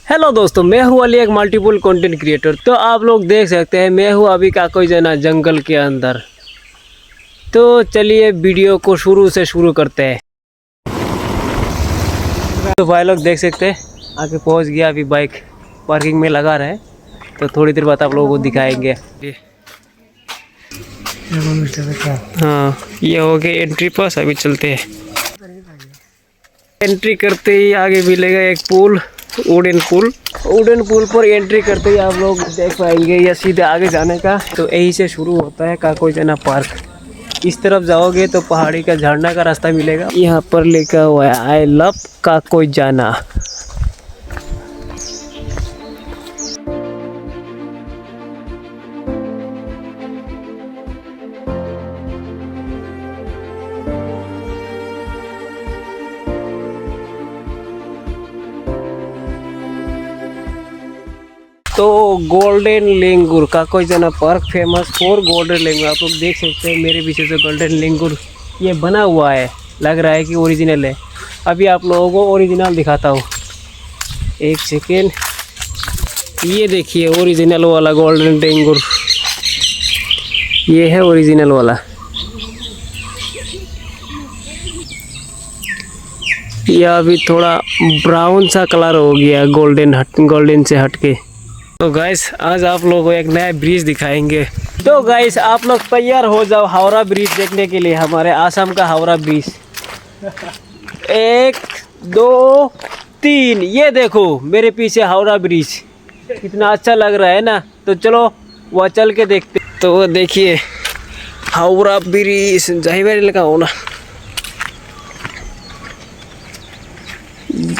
Hello दोस्तों, मैं हूँ अली, एक मल्टीपल कंटेंट क्रिएटर। तो आप लोग देख सकते हैं मैं हूँ अभी काकोई जना जंगल के अंदर। तो चलिए वीडियो को शुरू से शुरू करते हैं। तो भाई लोग देख सकते हैं आके पहुँच गया, अभी बाइक पार्किंग में लगा रहे हैं। तो थोड़ी देर बाद आप लोगों को दिखाएंगे। हाँ, ये हो गया एंट्री पास। अभी चलते हैं। एंट्री करते ही आगे मिलेगा एक पुल, वुडन पुल पर एंट्री करते ही आप लोग देख पाएंगे या सीधे आगे जाने का। तो यही से शुरू होता है काकोई जना पार्क। इस तरफ जाओगे तो पहाड़ी का झरना का रास्ता मिलेगा। यहाँ पर लिखा हुआ है आई लव काकोई जाना। तो गोल्डन लेंगुर काकोई जना park famous for golden langur. आप लोग देख सकते हैं मेरे पीछे से गोल्डन लेंगुर ये बना हुआ है, लग रहा है कि ओरिजिनल है। अभी आप लोगों को ओरिजिनल दिखाता हूँ, एक सेकेंड। ये देखिए ओरिजिनल वाला गोल्डन लेंगुर, ये है ओरिजिनल वाला। यह अभी थोड़ा ब्राउन सा कलर हो गया गोल्डन से हटके। तो गाइस आज आप लोगों को एक नया ब्रिज दिखाएंगे। तो गाइस आप लोग तैयार हो जाओ हावड़ा ब्रिज देखने के लिए, हमारे आसाम का हावड़ा ब्रिज। 1 2 3, ये देखो मेरे पीछे हावड़ा ब्रिज, कितना अच्छा लग रहा है ना। तो चलो वह चल के देखते। तो देखिए हावड़ा ब्रिज जाहिर लगा हो ना,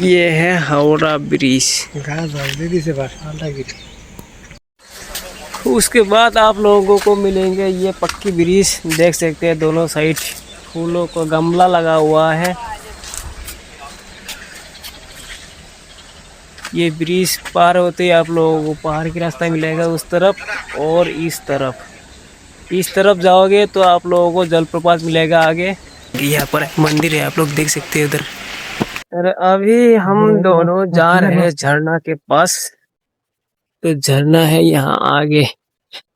ये है हावड़ा ब्रिज। उसके बाद आप लोगों को मिलेंगे ये पक्की ब्रिज। देख सकते हैं दोनों साइड फूलों का गमला लगा हुआ है। ये ब्रिज पार होते ही आप लोगों को पहाड़ की रास्ता मिलेगा उस तरफ और इस तरफ। इस तरफ जाओगे तो आप लोगों को जलप्रपात मिलेगा आगे। यहाँ पर एक मंदिर है, आप लोग देख सकते हैं उधर। अरे अभी हम दोनों जा रहे हैं झरना के पास। तो झरना है यहाँ आगे,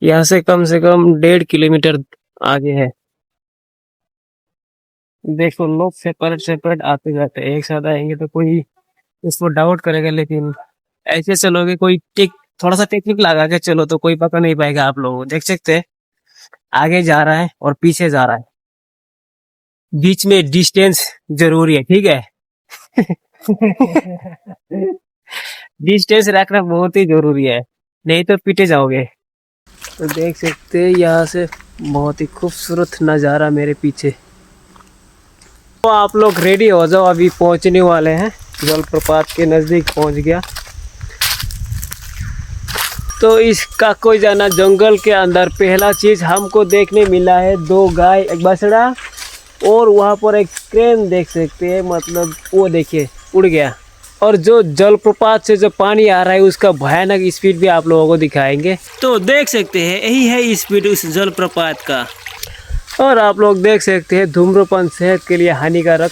यहाँ से कम 1.5 किलोमीटर आगे है। देखो लोग सेपरेट आते जाते हैं, एक साथ आएंगे तो कोई इसको डाउट करेगा, लेकिन ऐसे चलोगे कोई थोड़ा सा टेक्निक लगा के चलो तो कोई पकड़ नहीं पाएगा। आप लोग देख सकते हैं आगे जा रहा है और पीछे जा रहा है, बीच में डिस्टेंस जरूरी है, ठीक है। डिस्टेंस रखना बहुत ही जरूरी है, नहीं तो पीटे जाओगे। तो देख सकते हैं यहाँ से बहुत ही खूबसूरत नज़ारा मेरे पीछे। तो आप लोग रेडी हो जाओ, अभी पहुँचने वाले हैं, जलप्रपात के नज़दीक पहुँच गया। तो इस काकोई जाना जंगल के अंदर पहला चीज़ हमको देखने मिला है 2 गाय, एक बछड़ा, और वहाँ पर एक क्रेन देख सकते हैं, मतलब वो देखिए उड़ गया। और जो जलप्रपात से जो पानी आ रहा है उसका भयानक स्पीड भी आप लोगों को दिखाएंगे। तो देख सकते हैं यही है स्पीड उस जलप्रपात का। और आप लोग देख सकते हैं धूम्रपान सेहत के लिए हानिकारक,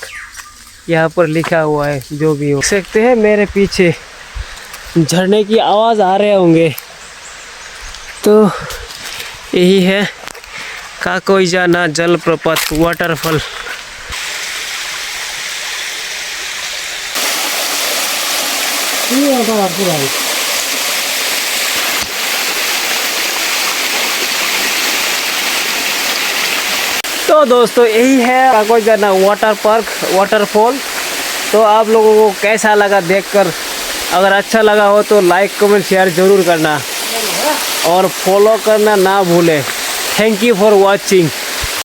यहाँ पर लिखा हुआ है। जो भी हो सकते हैं मेरे पीछे झरने की आवाज़ आ रहे होंगे। तो यही है काकोई जाना जलप्रपात वाटरफॉल। तो दोस्तों यही है काकोई जाना वाटरफॉल। तो आप लोगों को कैसा लगा देखकर? अगर अच्छा लगा हो तो लाइक कमेंट शेयर जरूर करना और फॉलो करना ना भूलें। Thank you for watching.